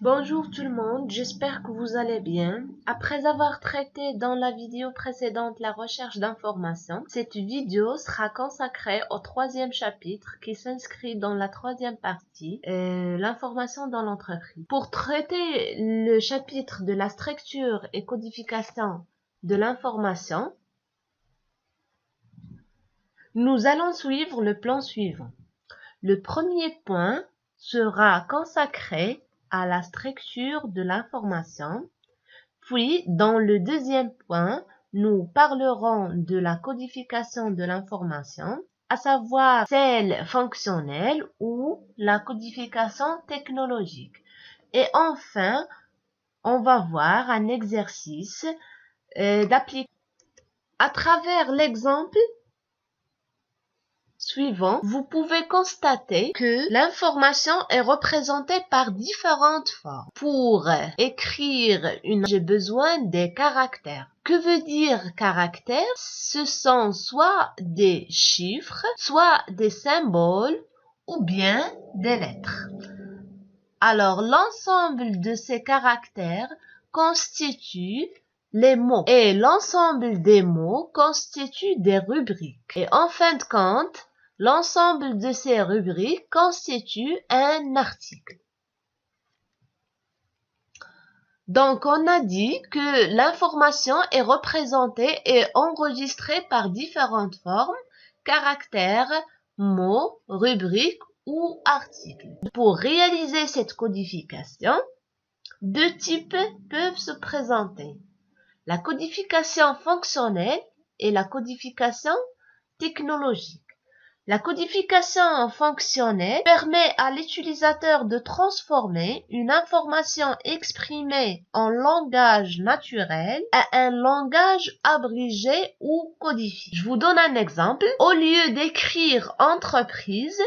Bonjour tout le monde, j'espère que vous allez bien. Après avoir traité dans la vidéo précédente la recherche d'informations, cette vidéo sera consacrée au troisième chapitre qui s'inscrit dans la troisième partie, l'information dans l'entreprise. Pour traiter le chapitre de la structure et codification de l'information, nous allons suivre le plan suivant. Le premier point sera consacré à la structure de l'information. Puis, dans le deuxième point, nous parlerons de la codification de l'information, à savoir celle fonctionnelle ou la codification technologique. Et enfin, on va voir un exercice d'application. À travers l'exemple suivant, vous pouvez constater que l'information est représentée par différentes formes. Pour écrire j'ai besoin des caractères. Que veut dire caractères? Ce sont soit des chiffres, soit des symboles ou bien des lettres. Alors, l'ensemble de ces caractères constitue les mots et l'ensemble des mots constitue des rubriques. Et en fin de compte, l'ensemble de ces rubriques constitue un article. Donc, on a dit que l'information est représentée et enregistrée par différentes formes, caractères, mots, rubriques ou articles. Pour réaliser cette codification, deux types peuvent se présenter. La codification fonctionnelle et la codification technologique. La codification fonctionnelle permet à l'utilisateur de transformer une information exprimée en langage naturel à un langage abrégé ou codifié. Je vous donne un exemple. Au lieu d'écrire entreprise,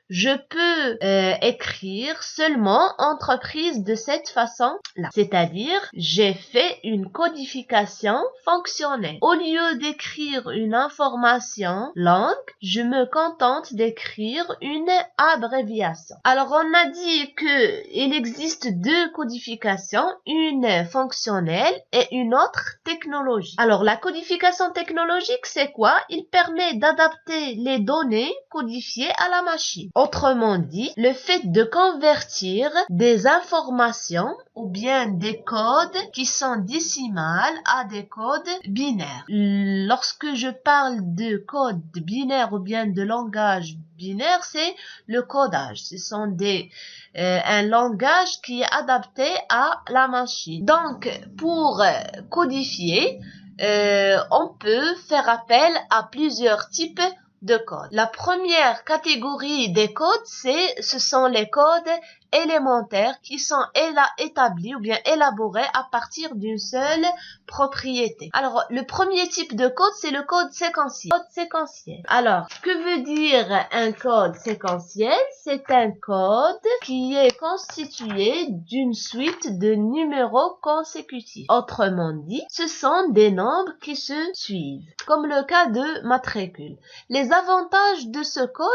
je peux écrire seulement entreprise de cette façon-là. C'est-à-dire, j'ai fait une codification fonctionnelle. Au lieu d'écrire une information longue, je me contente d'écrire une abréviation. Alors, on a dit que il existe deux codifications, une fonctionnelle et une autre technologique. Alors, la codification technologique, c'est quoi? Il permet d'adapter les données codifiées à la machine. Autrement dit, le fait de convertir des informations ou bien des codes qui sont décimales à des codes binaires. Lorsque je parle de code binaire ou bien de langage binaire, c'est le codage. Ce sont un langage qui est adapté à la machine. Donc, pour codifier, on peut faire appel à plusieurs types de codes. La première catégorie des codes, ce sont les codes élémentaires qui sont établis ou bien élaborés à partir d'une seule propriété. Alors, le premier type de code, c'est le code séquentiel. Code séquentiel. Alors, que veut dire un code séquentiel? C'est un code qui est constitué d'une suite de numéros consécutifs. Autrement dit, ce sont des nombres qui se suivent, comme le cas de matricule. Les avantages de ce code,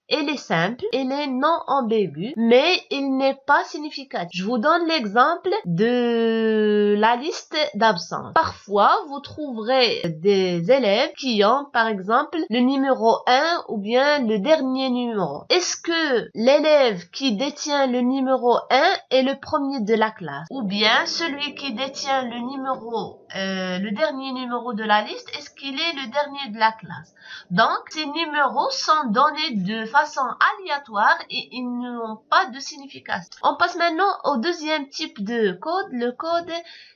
il est simple, il est non ambigu, mais il n'est pas significatif. Je vous donne l'exemple de la liste d'absence. Parfois, vous trouverez des élèves qui ont, par exemple, le numéro 1 ou bien le dernier numéro. Est-ce que l'élève qui détient le numéro 1 est le premier de la classe? Ou bien celui qui détient le dernier numéro de la liste, est-ce qu'il est le dernier de la classe? Donc, ces numéros sont donnés de façon aléatoire et ils n'ont pas de signification. On passe maintenant au deuxième type de code, le code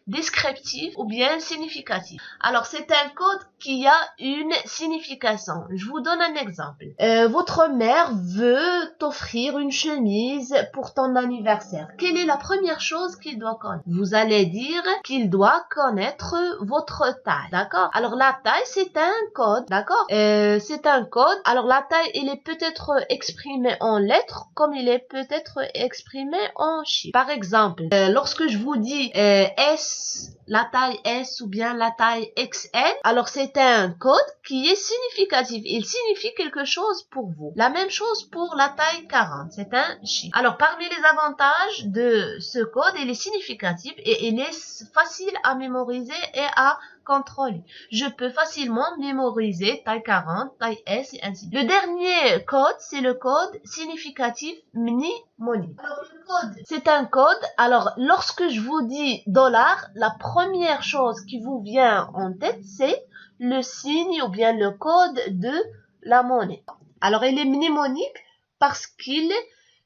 descriptif ou bien significatif. Alors, c'est un code qui a une signification. Je vous donne un exemple. Votre mère veut t'offrir une chemise pour ton anniversaire. Quelle est la première chose qu'il doit connaître? Vous allez dire qu'il doit connaître votre taille, d'accord? Alors, la taille, c'est un code, d'accord? C'est un code. Alors, la taille, elle est peut-être être exprimé en lettres comme il peut être exprimé en chiffres. Par exemple, lorsque je vous dis S, la taille S ou bien la taille XL, alors c'est un code qui est significatif. Il signifie quelque chose pour vous. La même chose pour la taille 40, c'est un chiffre. Alors parmi les avantages de ce code, il est significatif et il est facile à mémoriser et à contrôler. Je peux facilement mémoriser taille 40, taille S et ainsi de suite. Le dernier code, c'est le code significatif mnémonique. Alors le code, c'est un code. Alors lorsque je vous dis dollar, la première chose qui vous vient en tête, c'est le signe ou bien le code de la monnaie. Alors il est mnémonique parce qu'il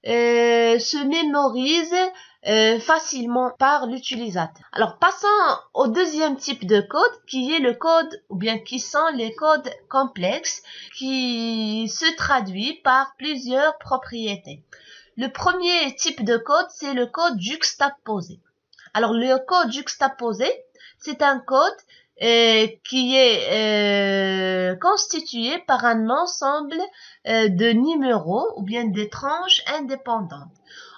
se mémorise facilement par l'utilisateur. Alors passons au deuxième type de code qui est le code ou bien qui sont les codes complexes qui se traduit par plusieurs propriétés. Le premier type de code, c'est le code juxtaposé. Alors le code juxtaposé, c'est un code qui est constitué par un ensemble de numéros ou bien des tranches indépendantes.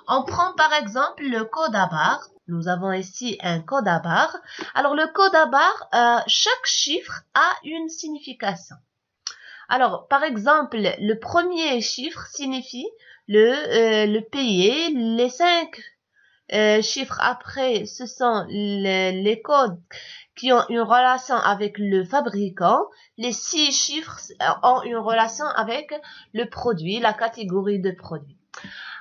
On prend par exemple le code à barres. Nous avons ici un code à barres. Alors le code à barres, chaque chiffre a une signification. Alors par exemple, le premier chiffre signifie le payer. Les 5 chiffres après, ce sont les codes qui ont une relation avec le fabricant. Les 6 chiffres ont une relation avec le produit, la catégorie de produit.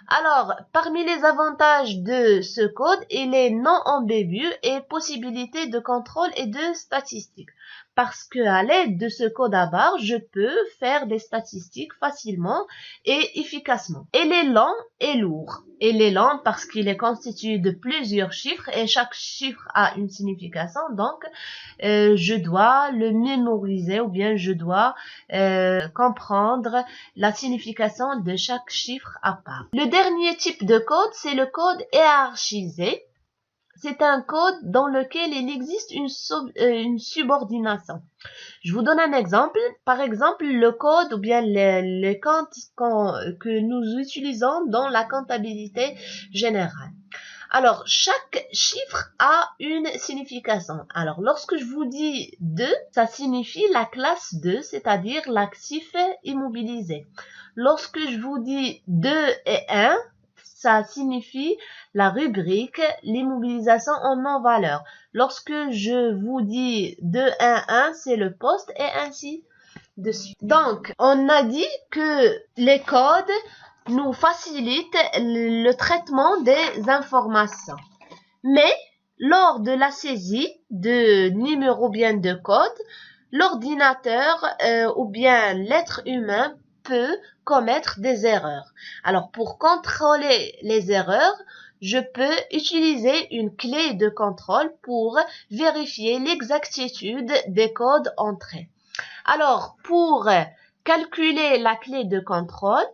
Alors, parmi les avantages de ce code, il est non ambigu et possibilité de contrôle et de statistiques. Parce que à l'aide de ce code à barres, je peux faire des statistiques facilement et efficacement. Il est lent et lourd. Il est lent parce qu'il est constitué de plusieurs chiffres et chaque chiffre a une signification. Donc, je dois le mémoriser ou bien je dois comprendre la signification de chaque chiffre à part. Le dernier type de code, c'est le code hiérarchisé. C'est un code dans lequel il existe une subordination. Je vous donne un exemple. Par exemple, le code ou bien les comptes que nous utilisons dans la comptabilité générale. Alors, chaque chiffre a une signification. Alors, lorsque je vous dis 2, ça signifie la classe 2, c'est-à-dire l'actif immobilisé. Lorsque je vous dis 2 et 1, ça signifie la rubrique, l'immobilisation en non-valeur. Lorsque je vous dis 2, 1, 1, c'est le poste et ainsi de suite. Donc, on a dit que les codes nous facilitent le traitement des informations. Mais, lors de la saisie de numéros bien de code, l'ordinateur ou bien l'être humain peut commettre des erreurs. Alors, pour contrôler les erreurs, je peux utiliser une clé de contrôle pour vérifier l'exactitude des codes entrés. Alors, pour calculer la clé de contrôle,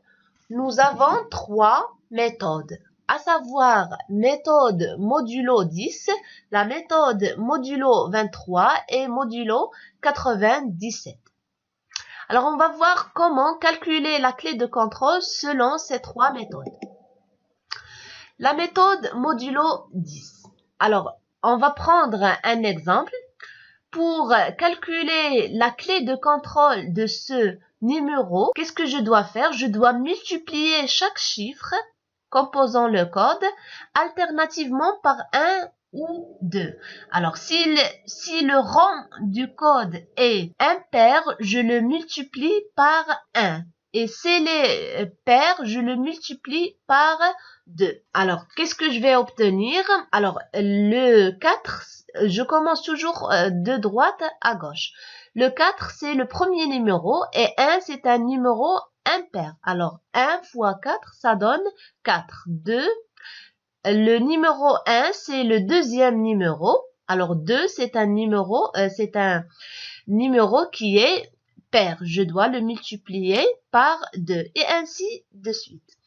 nous avons 3 méthodes, à savoir méthode modulo 10, la méthode modulo 23 et modulo 97. Alors, on va voir comment calculer la clé de contrôle selon ces 3 méthodes. La méthode modulo 10. Alors, on va prendre un exemple. Pour calculer la clé de contrôle de ce numéro, qu'est-ce que je dois faire? Je dois multiplier chaque chiffre composant le code alternativement par 1 ou 2. Alors, si le rang du code est impair, je le multiplie par 1. Et s'il est pair, je le multiplie par 2. Alors, qu'est-ce que je vais obtenir? Alors, le 4, je commence toujours de droite à gauche. Le 4, c'est le premier numéro et 1, c'est un numéro impair. Alors, 1 fois 4, ça donne 4. 2. Le numéro 1, c'est le deuxième numéro. Alors, 2, c'est un numéro qui est pair. Je dois le multiplier par 2 et ainsi de suite.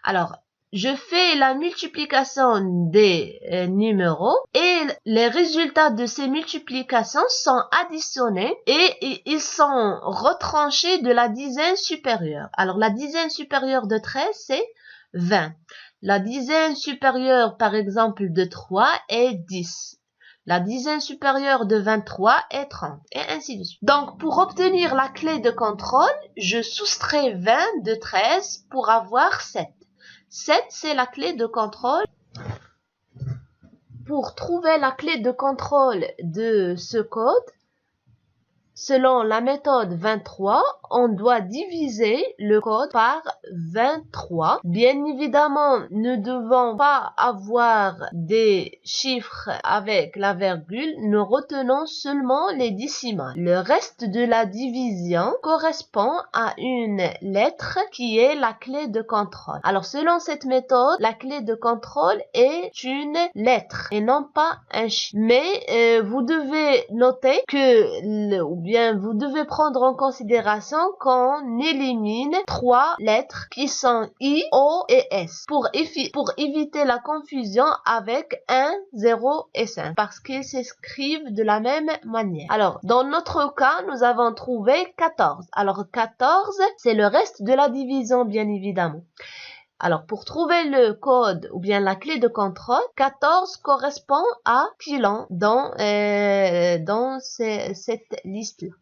Alors, je fais la multiplication des numéros et les résultats de ces multiplications sont additionnés et ils sont retranchés de la dizaine supérieure. Alors, la dizaine supérieure de 13, c'est 20. La dizaine supérieure, par exemple, de 3 est 10. La dizaine supérieure de 23 est 30, et ainsi de suite. Donc, pour obtenir la clé de contrôle, je soustrais 20 de 13 pour avoir 7. 7, c'est la clé de contrôle. Pour trouver la clé de contrôle de ce code, selon la méthode 23, on doit diviser le code par 23. Bien évidemment, ne devons pas avoir des chiffres avec la virgule, nous retenons seulement les décimales. Le reste de la division correspond à une lettre qui est la clé de contrôle. Alors, selon cette méthode, la clé de contrôle est une lettre et non pas un chiffre. Mais vous devez noter que vous devez prendre en considération qu'on élimine 3 lettres qui sont I, O et S pour éviter la confusion avec 1, 0 et 5 parce qu'ils s'écrivent de la même manière. Alors, dans notre cas, nous avons trouvé 14. Alors, 14, c'est le reste de la division, bien évidemment. Alors, pour trouver le code ou bien la clé de contrôle, 14 correspond à Pilon dans cette liste-là.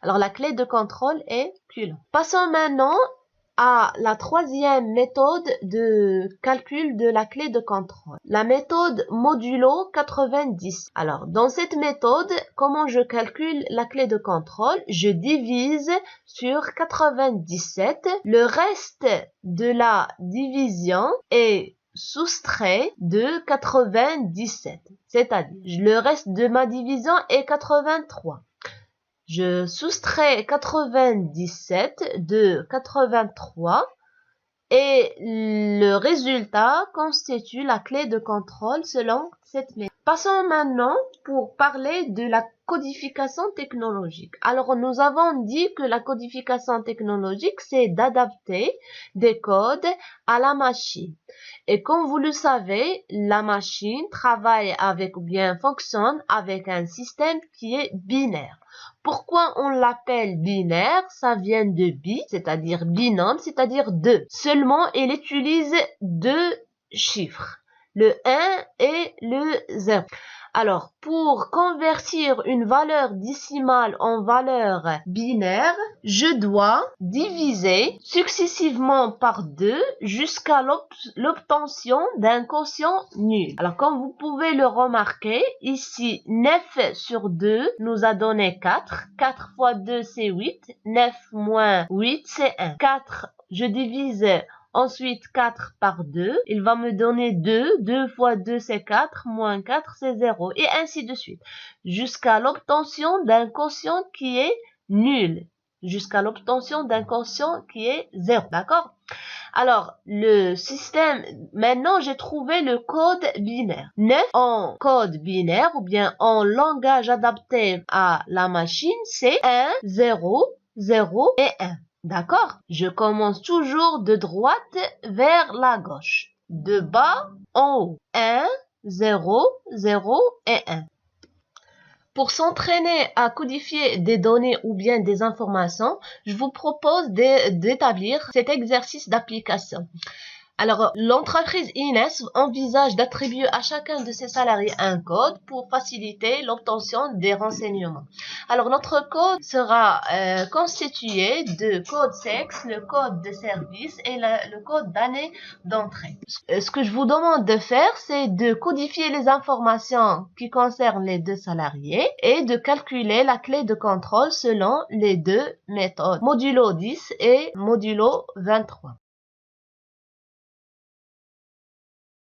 Alors, la clé de contrôle est Pilon. Passons maintenant à la troisième méthode de calcul de la clé de contrôle. La méthode modulo 90. Alors, dans cette méthode, comment je calcule la clé de contrôle? Je divise sur 97. Le reste de la division est soustrait de 97. C'est-à-dire, le reste de ma division est 83. Je soustrais 97 de 83 et le résultat constitue la clé de contrôle selon cette méthode. Passons maintenant pour parler de la codification technologique. Alors, nous avons dit que la codification technologique, c'est d'adapter des codes à la machine. Et comme vous le savez, la machine travaille avec ou bien fonctionne avec un système qui est binaire. Pourquoi on l'appelle binaire? Ça vient de bi, c'est-à-dire binôme, c'est-à-dire 2. Seulement, il utilise 2 chiffres, le 1 et le 0. Alors, pour convertir une valeur décimale en valeur binaire, je dois diviser successivement par 2 jusqu'à l'obtention d'un quotient nul. Alors, comme vous pouvez le remarquer, ici, 9 sur 2 nous a donné 4. 4 fois 2, c'est 8. 9 moins 8, c'est 1. 4, je divise ensuite 4 par 2, il va me donner 2, 2 fois 2 c'est 4, moins 4 c'est 0, et ainsi de suite, jusqu'à l'obtention d'un quotient qui est nul, jusqu'à l'obtention d'un quotient qui est 0, d'accord? Alors, le système, maintenant j'ai trouvé le code binaire. 9 en code binaire ou bien en langage adapté à la machine, c'est 1, 0, 0 et 1. D'accord? Je commence toujours de droite vers la gauche. De bas en haut. 1, 0, 0 et 1. Pour s'entraîner à codifier des données ou bien des informations, je vous propose d'établir cet exercice d'application. Alors, l'entreprise Ines envisage d'attribuer à chacun de ses salariés un code pour faciliter l'obtention des renseignements. Alors, notre code sera constitué de code sexe, le code de service et le code d'année d'entrée. Ce que je vous demande de faire, c'est de codifier les informations qui concernent les 2 salariés et de calculer la clé de contrôle selon les 2 méthodes, modulo 10 et modulo 23.